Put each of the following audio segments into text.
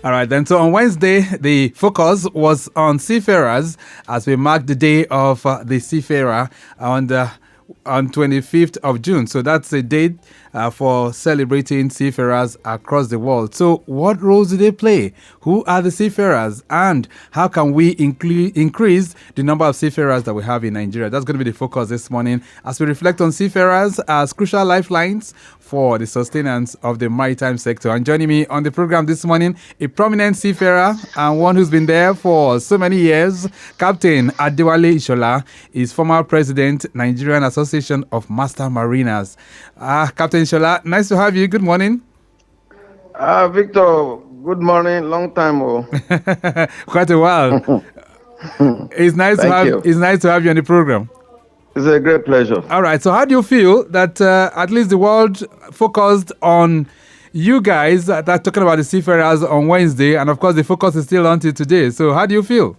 All right, then. So on Wednesday, the focus was on seafarers as we marked the day of the seafarer on 25th of June. So that's a date for celebrating seafarers across the world. So what roles do they play? Who are the seafarers? And how can we increase the number of seafarers that we have in Nigeria? That's going to be the focus this morning as we reflect on seafarers as crucial lifelines for the sustenance of the maritime sector. And joining me on the program this morning, a prominent seafarer and one who's been there for so many years, Captain Adewale Ishola is former president, Nigerian Association of Master Mariners. Captain Ishola, nice to have you. Good morning. Victor, good morning. Long time. Quite a while. It's nice to have you on the program. It's a great pleasure. All right. So how do you feel that at least the world focused on you guys that are talking about the seafarers on Wednesday, and of course the focus is still on till today. So how do you feel?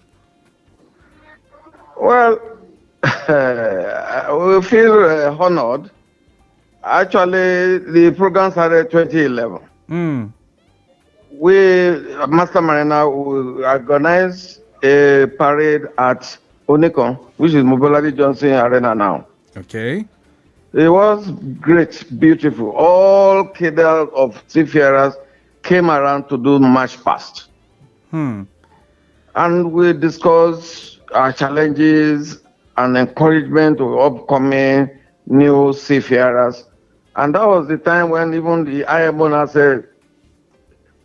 Well, we feel honored. Actually, the program started 2011. We, Master Mariner, we organized a parade at Onikon, which is Mobility Johnson Arena now. Okay. It was great, beautiful. All cadre of seafarers came around to do march past. And we discussed our challenges and encouragement to upcoming new seafarers. And that was the time when even the IMO now said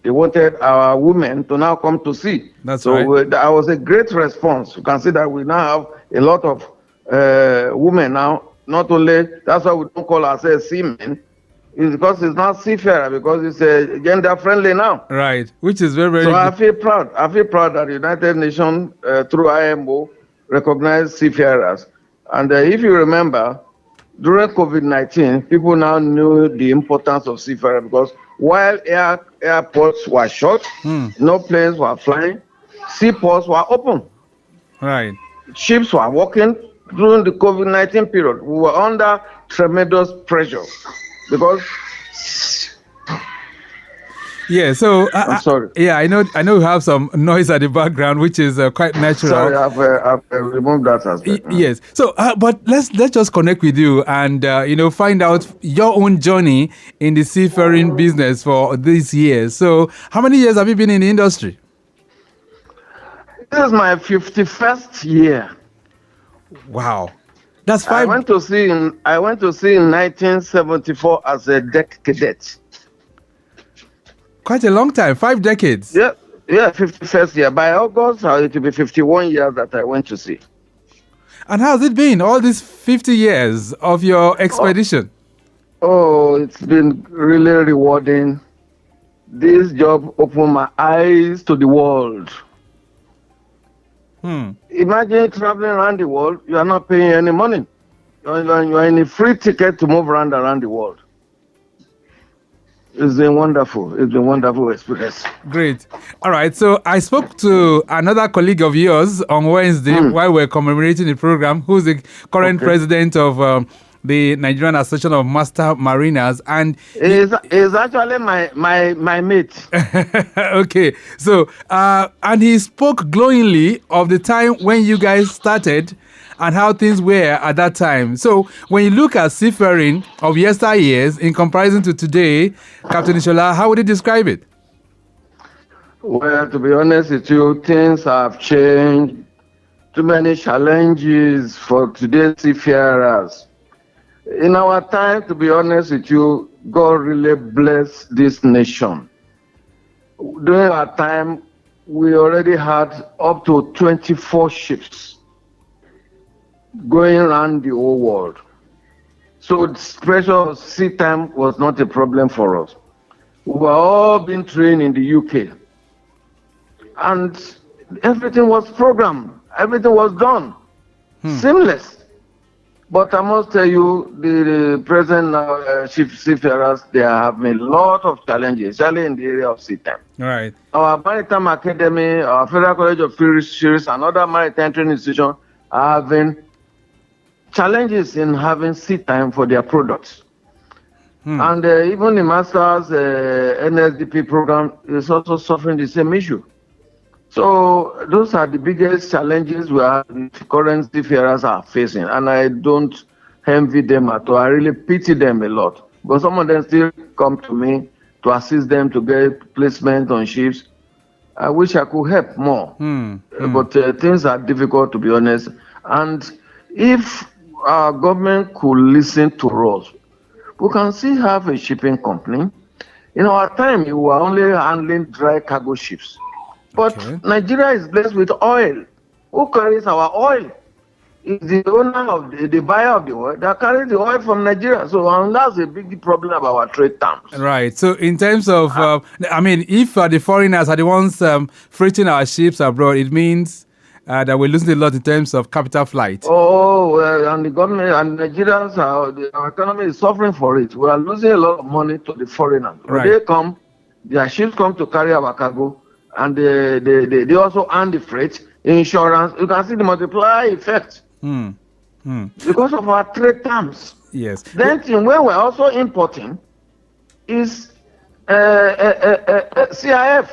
they wanted our women to now come to sea. That's right. So that was a great response. You can see that we now have a lot of women now. Not only, that's why we don't call ourselves seamen. It's because it's not seafarer, because it's gender friendly now. Right, which is very, very So good. I feel proud that the United Nations, through IMO, recognized seafarers. And if you remember, during COVID-19, people now knew the importance of seafarers because while airports were shut, no planes were flying, seaports were open. Right. Ships were working. During the COVID-19 period, we were under tremendous pressure because. Yeah, so I'm sorry. Yeah, I know you have some noise at the background, which is quite natural. Sorry, I've removed that aspect. Yes. So, but let's just connect with you and find out your own journey in the seafaring business for these years. So, how many years have you been in the industry? This is my 51st year. Wow, that's 5. I went to sea in 1974 as a deck cadet. Quite a long time, 5 decades. Yeah, 51st year. By August, it will be 51 years that I went to sea. And how's it been, all these 50 years of your expedition? Oh, it's been really rewarding. This job opened my eyes to the world. Imagine traveling around the world, you are not paying any money. You are in a free ticket to move around the world. It's been wonderful. It's been a wonderful experience. Great. All right. So I spoke to another colleague of yours on Wednesday while we're commemorating the program, who's the current president of the Nigerian Association of Master Mariners, and is actually my mate. Okay. So and he spoke glowingly of the time when you guys started and how things were at that time. So when you look at seafaring of yesteryears in comparison to today, Captain Ishola, how would you describe it? Well, to be honest with you, things have changed. Too many challenges for today's seafarers. In our time, to be honest with you, God really blessed this nation. During our time, we already had up to 24 ships going around the whole world. So the pressure of sea time was not a problem for us. We were all being trained in the UK. And everything was programmed. Everything was done. Seamless. But I must tell you, the present seafarers, they are having a lot of challenges, especially in the area of sea time. Right. Our Maritime Academy, our Federal College of Fisheries, and other maritime training institutions are having challenges in having sea time for their products. And even the Masters NSDP program is also suffering the same issue. So those are the biggest challenges the current seafarers are facing, and I don't envy them at all. I really pity them a lot. But some of them still come to me to assist them to get placement on ships. I wish I could help more, but things are difficult, to be honest. And if our government could listen to us, we can still have a shipping company. In our time, we were only handling dry cargo ships. But Nigeria is blessed with oil. Who carries our oil? It's the owner of the buyer of the oil that carries the oil from Nigeria. So that's a big problem about our trade terms. Right. So in terms of, if the foreigners are the ones freighting our ships abroad, it means that we're losing a lot in terms of capital flight. And the government and Nigerians, our economy is suffering for it. We are losing a lot of money to the foreigners. When they come, their ships come to carry our cargo, and they also earn the freight, insurance. You can see the multiplier effect. Because of our trade terms. Yes. Then when we're also importing is CIF.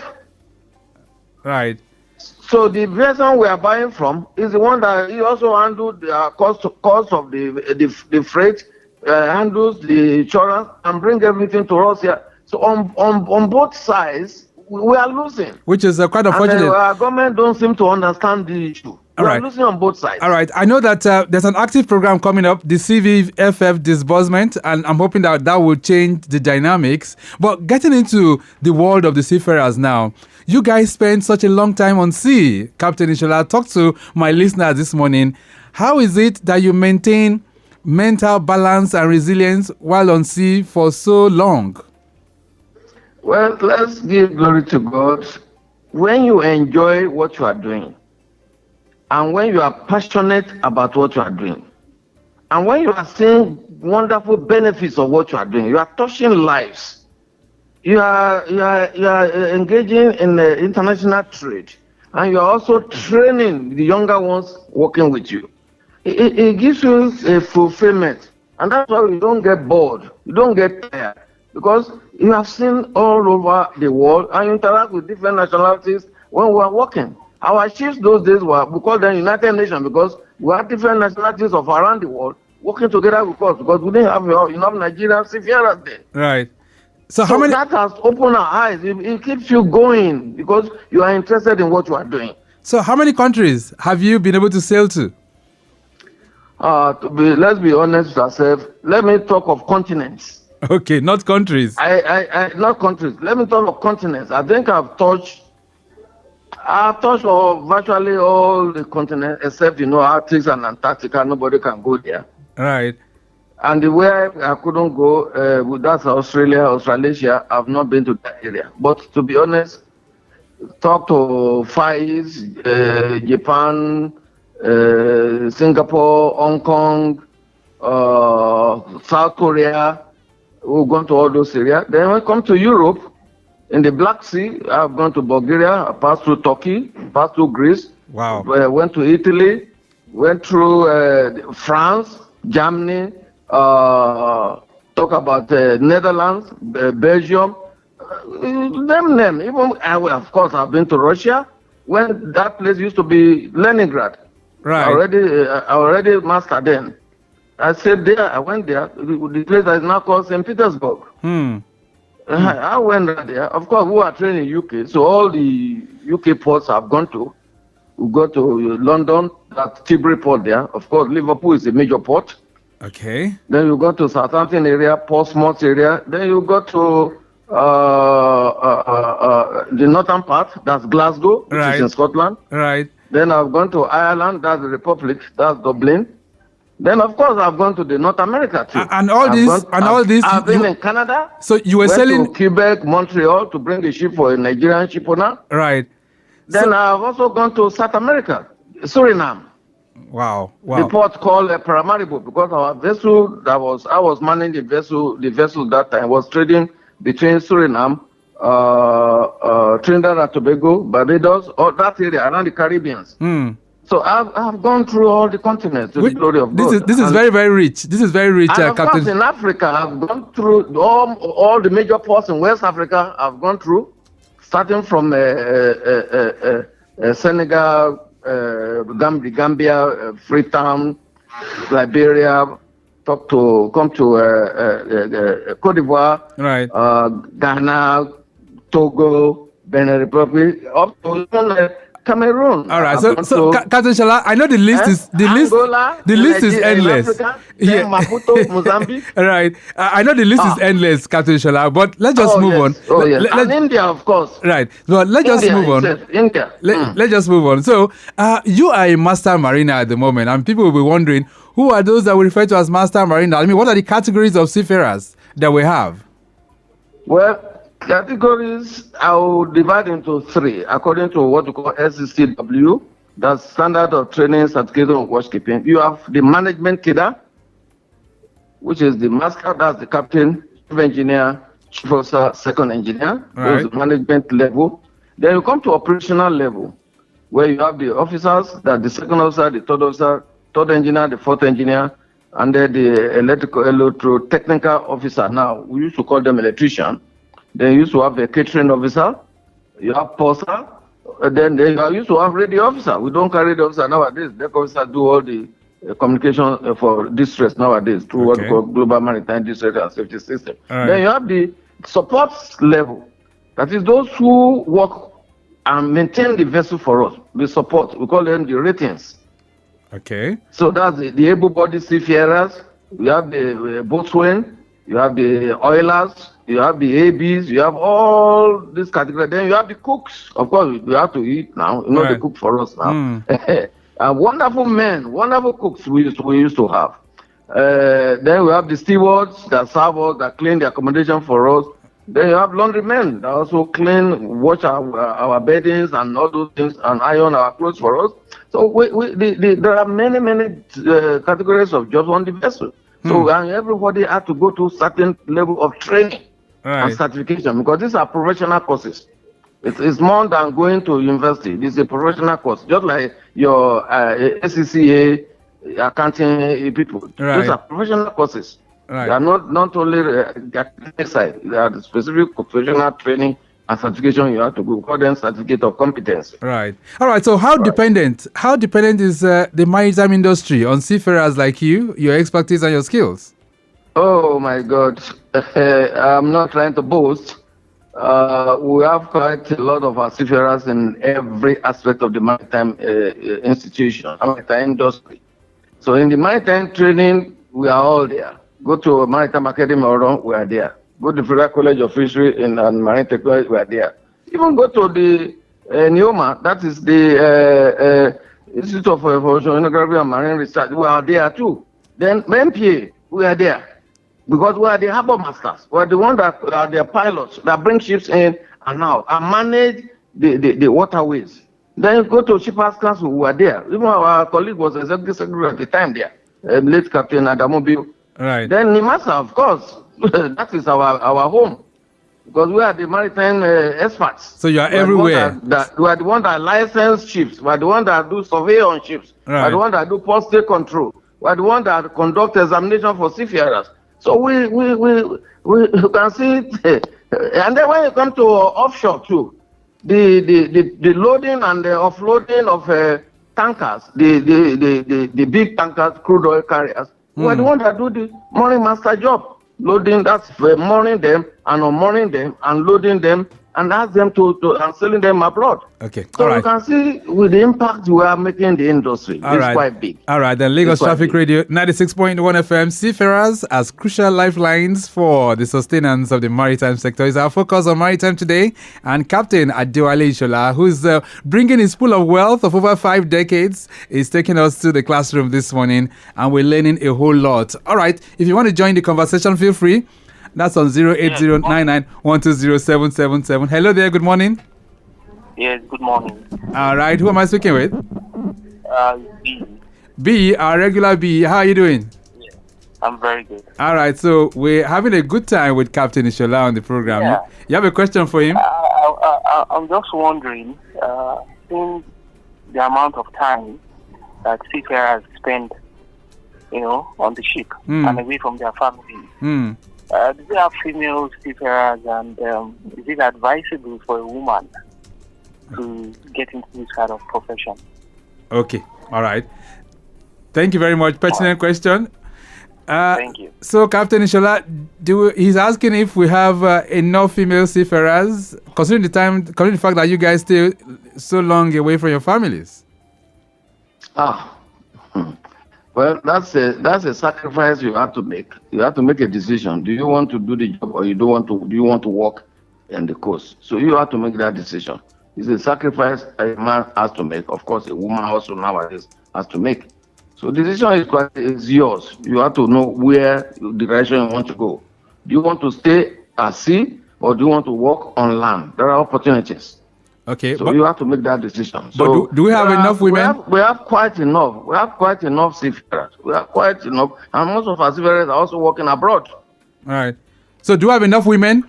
Right. So the vessel we are buying from is the one that he also handles the cost of the freight, handles the insurance, and bring everything to us here. So on both sides, we are losing. Which is quite unfortunate. And our government don't seem to understand the issue. We are losing on both sides. All right. I know that there's an active program coming up, the CVFF disbursement, and I'm hoping that will change the dynamics. But getting into the world of the seafarers now, you guys spend such a long time on sea. Captain Ishola, talk to my listeners this morning. How is it that you maintain mental balance and resilience while on sea for so long? Well, let's give glory to God. When you enjoy what you are doing, and when you are passionate about what you are doing, and when you are seeing wonderful benefits of what you are doing, you are touching lives, you are engaging in international trade, and you are also training the younger ones working with you. It gives you a fulfillment, and that's why you don't get bored, you don't get tired, because you have seen all over the world and you interact with different nationalities when we are working. Our ships those days we call them United Nations, because we have different nationalities of around the world working together with us, because we didn't have enough Nigerian seafarers there. Right. So how many? That has opened our eyes. It keeps you going because you are interested in what you are doing. So how many countries have you been able to sail to? Let's be honest with ourselves. Let me talk of continents. Okay, not countries. Not countries. Let me talk of continents. I think I've touched virtually all the continents except Arctic and Antarctica. Nobody can go there. Right. And where I couldn't go, that's Australasia. I've not been to that area. But to be honest, talk to Far East, Japan, Singapore, Hong Kong, South Korea. We've gone to all those areas. Then we come to Europe, in the Black Sea. I've gone to Bulgaria, I passed through Turkey, passed through Greece. Wow. Went to Italy, went through France, Germany, talk about Netherlands, Belgium, name. Even, of course, I've been to Russia, when that place used to be Leningrad. Right. I already mastered then. I said there, I went there, the place that is now called St. Petersburg. I went there. Of course, we are training in UK, so all the UK ports I've gone to. We go to London, that's Tilbury port there. Of course, Liverpool is a major port. Okay. Then you go to Southampton area, Portsmouth area. Then you go to the northern part, that's Glasgow, which is in Scotland. Right. Then I've gone to Ireland, that's the Republic, that's Dublin. Then of course I've gone to the North America too. And all this. I've been in Canada. So you were selling to Quebec, Montreal to bring a ship for a Nigerian ship owner. Right. Then I've also gone to South America, Suriname. Wow. The port called Paramaribo, because our vessel I was managing the vessel that time was trading between Suriname, Trinidad and Tobago, Barbados, or that area around the Caribbean. So I've gone through all the continents to the glory of God. This is very, very rich. This is very rich, and of Captain. course, in Africa, I've gone through all the major ports in West Africa. I've gone through, starting from Senegal, Gambia, Freetown, Liberia, come to Cote d'Ivoire, right? Ghana, Togo, Benin Republic, up to Cameroon. All right. So Captain Ishola, I know the list is Angola, the list is endless. Africa, Maputo, Mozambique. All right. I know the list is endless, Captain Ishola, but let's just move on. Oh yes. And India, of course. Right. But let's just move on. India. Let's just move on. So you are a master mariner at the moment, and people will be wondering, who are those that we refer to as master mariner? I mean, what are the categories of seafarers that we have? Well, categories I will divide into three according to what we call SCCW, that's Standard of Training Certificate of Watchkeeping. You have the management cadre, which is the master, that's the captain, chief engineer, chief officer, second engineer. Right. Those the management level. Then you come to operational level, where you have the officers, that the second officer, the third officer, third engineer, the fourth engineer, and then the electro technical officer. Now, we used to call them electrician. Then you used to have a catering officer, you have purser, then you used to have radio officer. We don't carry the officer nowadays. The officers do all the communication for distress nowadays through what we call Global Maritime Distress and Safety System. Right. Then you have the support level. That is those who work and maintain the vessel for us. The support, we call them the ratings. Okay. So that's the able-bodied seafarers. We have the boatswain, you have the oilers, you have the ABs, you have all these categories. Then you have the cooks. Of course, we have to eat now. You know, Right. they cook for us now. Wonderful men, wonderful cooks we used to have. Then we have the stewards that serve us, that clean the accommodation for us. Then you have laundrymen that also clean, wash our beddings and all those things, and iron our clothes for us. So there are many categories of jobs on the vessel. So and everybody had to go to certain level of training and certification, because these are professional courses. It's more than going to university. It's a professional course, just like your SCCA, accounting people. Right. Those are professional courses. Right. They are not only the academic side. They are the specific professional training and certification you have to go. We call them certificate of competence. Right. All right. So how dependent is the maritime industry on seafarers like you, your expertise and your skills? Oh my God. I'm not trying to boast. We have quite a lot of our seafarers in every aspect of the maritime institution, maritime industry. So in the maritime training, we are all there. Go to Maritime Academy, we are there. Go to Federal College of Fishery and Marine Technology, we are there. Even go to the NIOMA, that is the Institute of Oceanography and Marine Research, we are there too. Then MPA, we are there. Because we are the harbor masters. We are the ones that are the pilots that bring ships in and out and manage the waterways. Then you go to Shippers Council, we are there. Even our colleague was executive secretary at the time there, late Captain Adewale. Right. Then NIMASA, of course, that is our home. Because we are the maritime experts. So you are everywhere. We are the ones that license ships. We are the ones that do survey on ships. Right. We are the ones that do port state control. We are the ones that conduct examination for seafarers. So we can see it. And then when you come to offshore too, the loading and the offloading of tankers, the big tankers, crude oil carriers, we're the ones that do the mooring master job. Loading, that's mooring them and unmooring them and loading them and ask them to and selling them abroad. Okay. So you can see with the impact we are making in the industry. It's quite big. All right. Then Lagos Traffic Radio 96.1 FM, Seafarers as crucial lifelines for the sustenance of the maritime sector is our focus on Maritime Today. And Captain Adewale Ishola, who's bringing his pool of wealth of over 5 decades, is taking us to the classroom this morning, and we're learning a whole lot. All right. If you want to join the conversation, feel free. That's on 08099120777. Hello there. Good morning. Yes, good morning. All right. Who am I speaking with? B. B, our regular B. How are you doing? Yeah, I'm very good. All right. So we're having a good time with Captain Ishola on the program. Yeah. You have a question for him? I'm just wondering, since the amount of time that seafarers spend, on the ship and away from their families. Do they have female seafarers, and is it advisable for a woman to get into this kind of profession? Okay, all right. Thank you very much. Pertinent question. Thank you. So, Captain Ishola, he's asking if we have enough female seafarers, considering the fact that you guys stay so long away from your families. Well, that's a sacrifice you have to make. You have to make a decision. Do you want to do the job, or do you want to work in the coast? So you have to make that decision. It's a sacrifice a man has to make. Of course, a woman also nowadays has to make. So the decision is yours. You have to know where the direction you want to go. Do you want to stay at sea, or do you want to work on land? There are opportunities. Okay. So you have to make that decision. So do we have enough women? We have quite enough. We have quite enough seafarers. We have quite enough. And most of our seafarers are also working abroad. All right. So do we have enough women?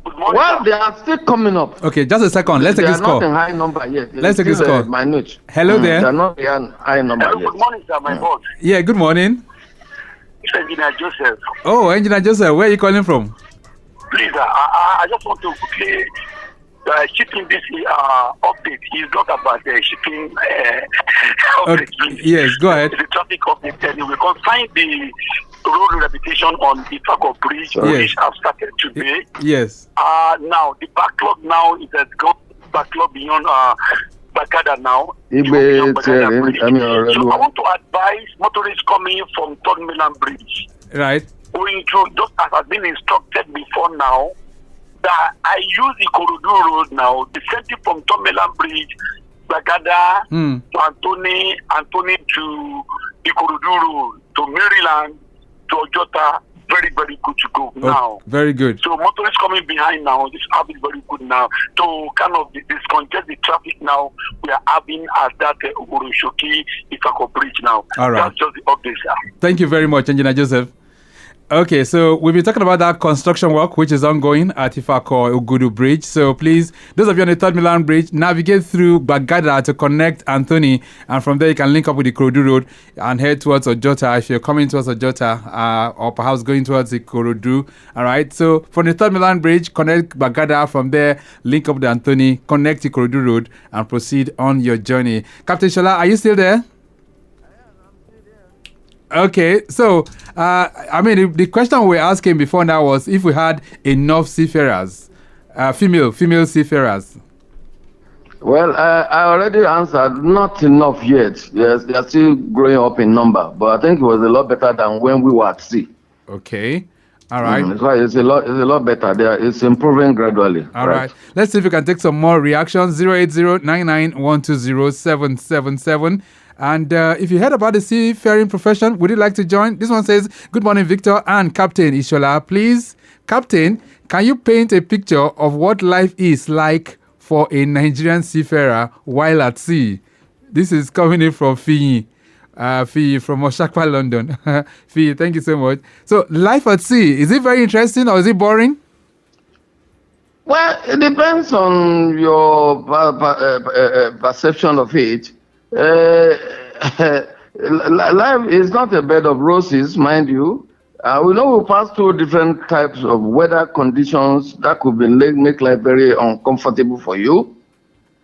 Well, they are still coming up. Okay, just a second. Let's take this call. They are not in high number yet. Let's take this call. Minute. Hello there. They are not in high number Hello, yet. good morning, sir, my boss. Yeah, good morning. It's Engineer Joseph. Oh, Engineer Joseph, where are you calling from? Please, I just want to quickly shipping this update is not about shipping update. Okay. Yes, go ahead. It's a traffic update. We consign the road rehabilitation on the Fago Bridge, which have started today. Yes. Now, the backlog now is a backlog beyond Bagada now. So I want to advise motorists coming from Third Mainland Bridge. Right. Going through, just as has been instructed before now, that I use the Ikorodu Road now, descending from Tomeland Bridge, Bagada, to Anthony to Ikorodu Road, to Maryland, to Ojota. Very, very good to go now. Very good. So motorists coming behind now, this app is very good now. To kind of discongest the traffic now, we are having at that Ogoroshoki Ifako Bridge now. All right. That's just the update, sir. Thank you very much, Engineer Joseph. Okay, so we've been talking about that construction work which is ongoing at Ifako Ugudu Bridge. So please, those of you on the Third Milan Bridge, navigate through Bagada to connect Anthony, and from there you can link up with the Ikorodu Road and head towards Ojota if you're coming towards Ojota or perhaps going towards the Ikorodu. All right, so from the Third Milan Bridge, connect Bagada, from there link up with Anthony, connect the Ikorodu Road, and proceed on your journey. Captain Ishola, are you still there? Okay, so the question we were asking before now was if we had enough seafarers, female seafarers. Well, I already answered, not enough yet. Yes, they are still growing up in number, but I think it was a lot better than when we were at sea. Okay, all right. It's a lot better. It's improving gradually. All right. Let's see if we can take some more reactions. 08099120777. And if you heard about the seafaring profession, would you like to join? This one says, good morning, Victor and Captain Ishola. Please, Captain, can you paint a picture of what life is like for a Nigerian seafarer while at sea? This is coming in from Fiyi from Oshakwa, London. Fiyi, thank you so much. So, life at sea, is it very interesting or is it boring? Well, it depends on your perception of it. Life is not a bed of roses, mind you. We know we pass through different types of weather conditions that could make life very uncomfortable for you.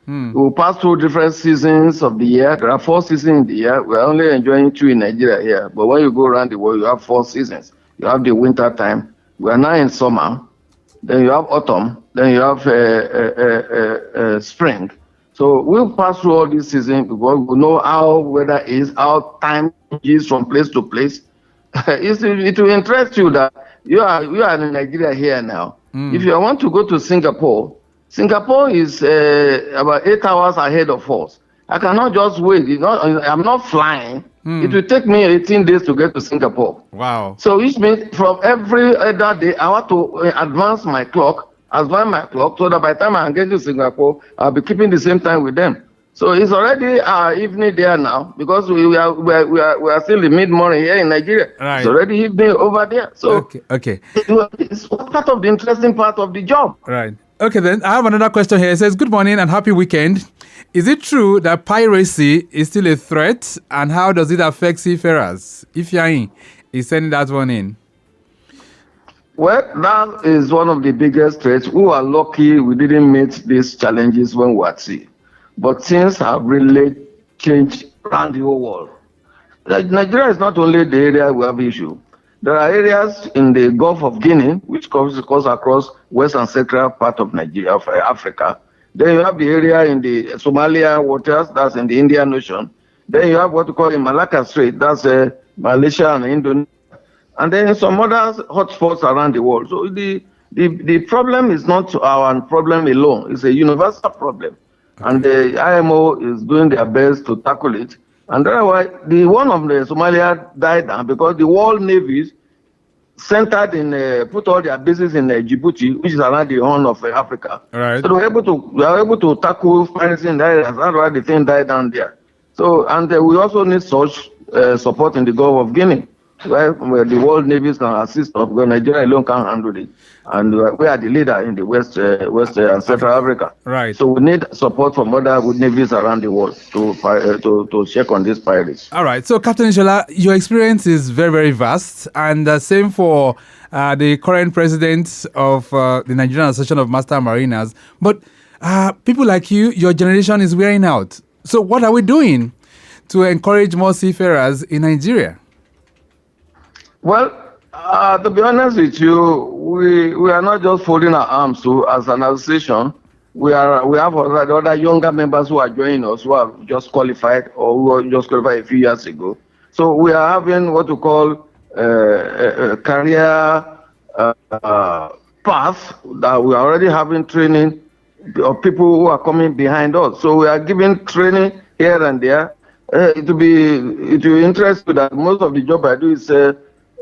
We pass through different seasons of the year. There are 4 seasons in the year. We're only enjoying 2 in Nigeria here. But when you go around the world, you have 4 seasons. You have the winter time. We are now in summer. Then you have autumn. Then you have spring. So we'll pass through all these seasons because we know how weather is, how time is from place to place. It will interest you that you are in Nigeria here now. If you want to go to Singapore is about 8 hours ahead of us. I cannot just wait. I'm not flying. It will take me 18 days to get to Singapore. Wow. So which means from every other day, I want to advance my clock so that by the time I get to Singapore, I'll be keeping the same time with them. So it's already evening there now because we are still in mid-morning here in Nigeria. Right. It's already evening over there. So okay. it's part of the interesting part of the job. Right. Okay, then I have another question here. It says, good morning and happy weekend. Is it true that piracy is still a threat, and how does it affect seafarers? If Yain is sending that one in. Well, that is one of the biggest threats. We are lucky we didn't meet these challenges when we were at sea. But things have really changed around the whole world. Nigeria is not only the area we have issue. There are areas in the Gulf of Guinea, which goes across west and central part of Nigeria, of Africa. Then you have the area in the Somalia waters, that's in the Indian Ocean. Then you have what we call the Malacca Strait, that's Malaysia and Indonesia. And then some other hotspots around the world. So the problem is not our problem alone. It's a universal problem. Okay. And the IMO is doing their best to tackle it. And that's why the one of the Somalia died down because the world navies centered in put all their bases in Djibouti, which is around the Horn of Africa. Right. So we were able to tackle piracy in that area. That's why the thing died down there. So and we also need such support in the Gulf of Guinea, where the world navies can assist us because Nigeria alone can't handle it. And we are the leader in the West and Central Africa. Right. So we need support from other navies around the world to check on these pirates. All right. So, Captain Ishola, your experience is very, very vast. And same for the current president of the Nigerian Association of Master Mariners. But people like you, your generation is wearing out. So what are we doing to encourage more seafarers in Nigeria? Well, to be honest with you, we are not just folding our arms as an association. We have other younger members who are joining us who have just qualified or who were just qualified a few years ago. So we are having what we call a career path that we are already having training of people who are coming behind us. So we are giving training here and there. It will be interesting that most of the job I do is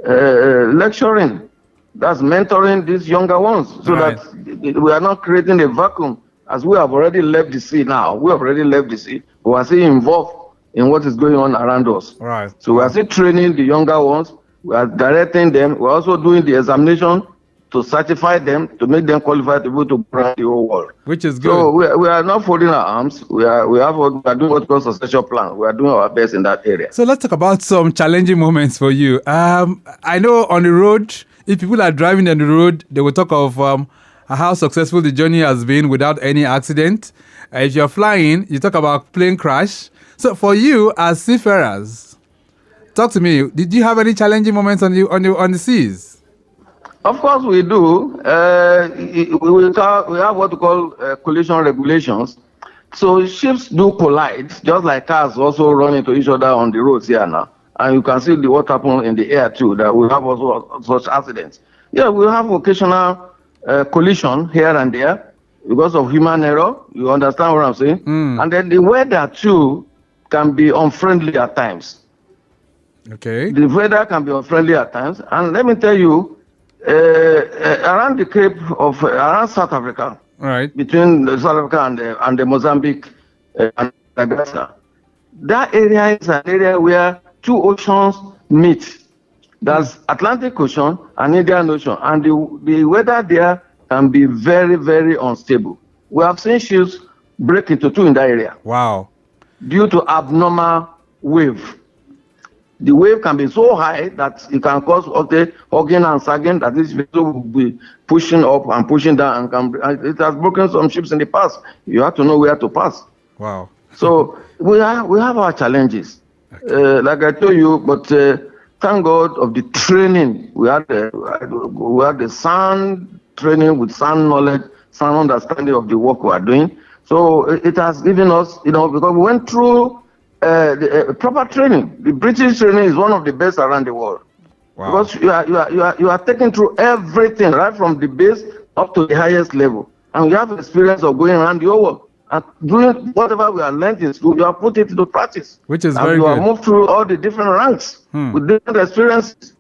lecturing, that's mentoring these younger ones, so right. that we are not creating a vacuum. As we have already left the sea now, we are still involved in what is going on around us. Right. So we are still training the younger ones, we are directing them, we are also doing the examination to certify them, to make them qualified to be able to run the whole world. Which is good. So we are not folding our arms. We are doing what we call succession plan. We are doing our best in that area. So let's talk about some challenging moments for you. I know on the road, if people are driving on the road, they will talk of how successful the journey has been without any accident. If you're flying, you talk about plane crash. So for you as seafarers, talk to me. Did you have any challenging moments on the seas? Of course we do. We have what we call collision regulations. So ships do collide, just like cars also run into each other on the roads here now. And you can see what happened in the air too, that we have also such accidents. Yeah, we have occasional collision here and there because of human error. You understand what I'm saying? And then the weather too can be unfriendly at times. Okay. The weather can be unfriendly at times. And let me tell you, around the Cape of around South Africa, right, between South Africa and the Mozambique and Madagascar, that area is an area where two oceans meet. That's Atlantic Ocean and Indian Ocean, and the weather there can be very, very unstable. We have seen ships break into two in that area. Wow. Due to abnormal wave. The wave can be so high that it can cause hugging and sagging, that this vessel will be pushing up and pushing down, and it has broken some ships in the past. You have to know where to pass. Wow. So we have our challenges, okay. Like I told you, but thank God of the training. We had the sound training with sound knowledge, sound understanding of the work we are doing. So it has given us, because we went through proper training. The British training is one of the best around the world. Wow. Because you are taken through everything, right from the base up to the highest level, and you have experience of going around the whole world and doing whatever we are learned in school. You have put it into practice, which is and very you good. have moved through all the different ranks with different experiences.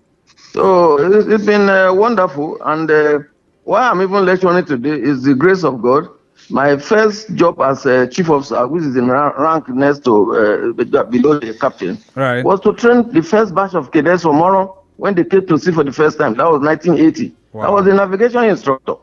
So it's been wonderful, and why I'm even lecturing today is the grace of God. My first job as a chief officer, which is in rank next to below the captain, right, was to train the first batch of cadets from Moro when they came to sea for the first time. That was 1980. Wow. I was a navigation instructor.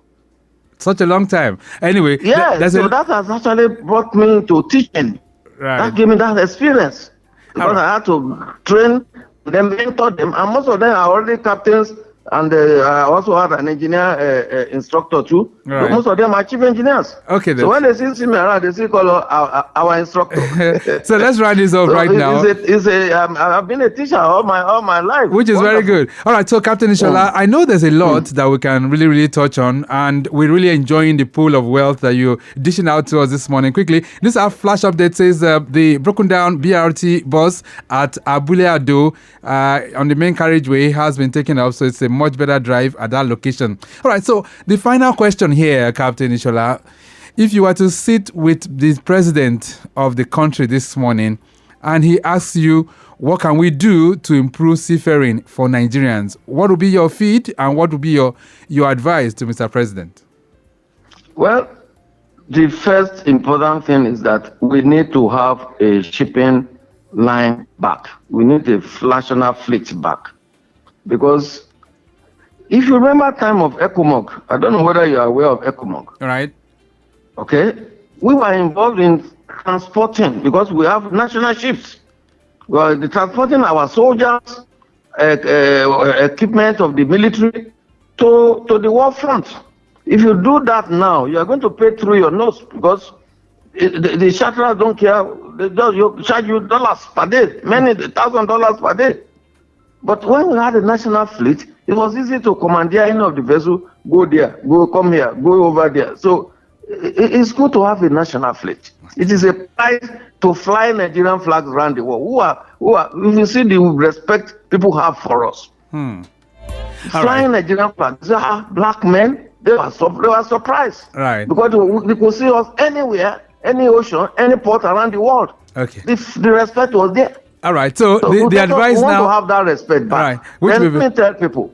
Such a long time. Anyway, Yeah, so that has actually brought me to teaching. Right. That gave me that experience. Because right. I had to train them, mentor them, and most of them are already captains, and I also had an engineer instructor too. Right. So most of them are chief engineers. Okay, then. So when they see me around, they see call our instructor. So let's round this off right now. I've been a teacher all my life. Which is very good. All right, so Captain Ishola, I know there's a lot that we can really, really touch on, and we're really enjoying the pool of wealth that you're dishing out to us this morning. Quickly, this our flash update says the broken down BRT bus at Abule Ado on the main carriageway has been taken up, so it's a much better drive at that location. All right, so the final question here, Captain Ishola, if you were to sit with the president of the country this morning and he asks you, what can we do to improve seafaring for Nigerians? What would be your feed and what would be your advice to Mr. President? Well, the first important thing is that we need to have a shipping line back. We need a national fleet back. Because if you remember time of ECOMOG, I don't know whether you are aware of ECOMOG. All right. Okay. We were involved in transporting because we have national ships. Well, transporting our soldiers, equipment of the military to the war front. If you do that now, you are going to pay through your nose because the charterers don't care. They just charge you dollars per day, many $1,000 per day. But when we had a national fleet, it was easy to commandeer any of the vessels, go there, go come here, go over there. So it's good to have a national fleet. It is a price to fly Nigerian flags around the world. Who are, if you see the respect people have for us. Flying Nigerian flags, black men, they were surprised. Right. Because they could see us anywhere, any ocean, any port around the world. Okay. The respect was there. All right. So the advice we now. want to have that respect back. Right. Let me tell people,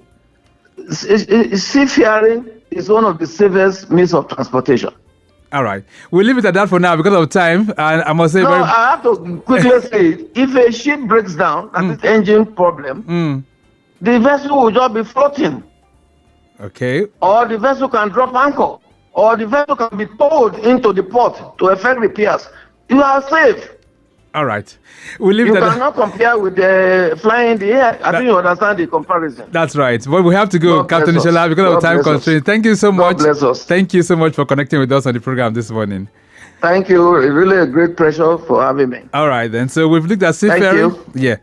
seafaring is one of the safest means of transportation. All right. We'll leave it at that for now because of time. And I must say, I have to quickly say, if a ship breaks down, that is engine problem, the vessel will just be floating. Okay. Or the vessel can drop anchor. Or the vessel can be towed into the port to effect repairs. You are safe. All right. We'll leave you that. You cannot compare with flying in the air. I think you understand the comparison. That's right. But we have to go, Captain Ishola, because of time constraints. Thank you so much. God bless us. Thank you so much for connecting with us on the program this morning. Thank you. It's really a great pleasure for having me. All right, then. So we've looked at seafarers,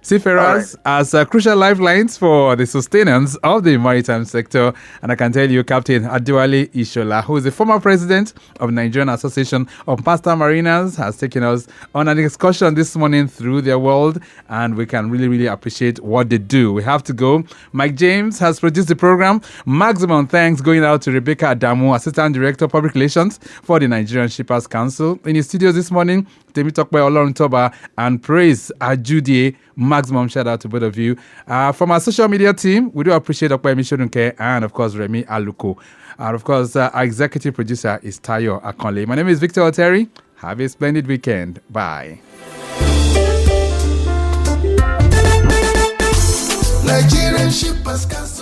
seafarers as crucial lifelines for the sustenance of the maritime sector. And I can tell you, Captain Adewale Ishola, who is the former president of Nigerian Association of Master Mariners, has taken us on an excursion this morning through their world. And we can really, really appreciate what they do. We have to go. Mike James has produced the program. Maximum thanks going out to Rebecca Adamu, Assistant Director of Public Relations for the Nigerian Shippers Council. In the studios this morning, Temitope Oloruntoba and Praise Ajudie. Maximum shout out to both of you. From our social media team, we do appreciate Okpemi Shodunke and, of course, Remy Aluko. And, of course, our executive producer is Tayo Akonle. My name is Victor Oteri. Have a splendid weekend. Bye. Nigerian Shippers Council.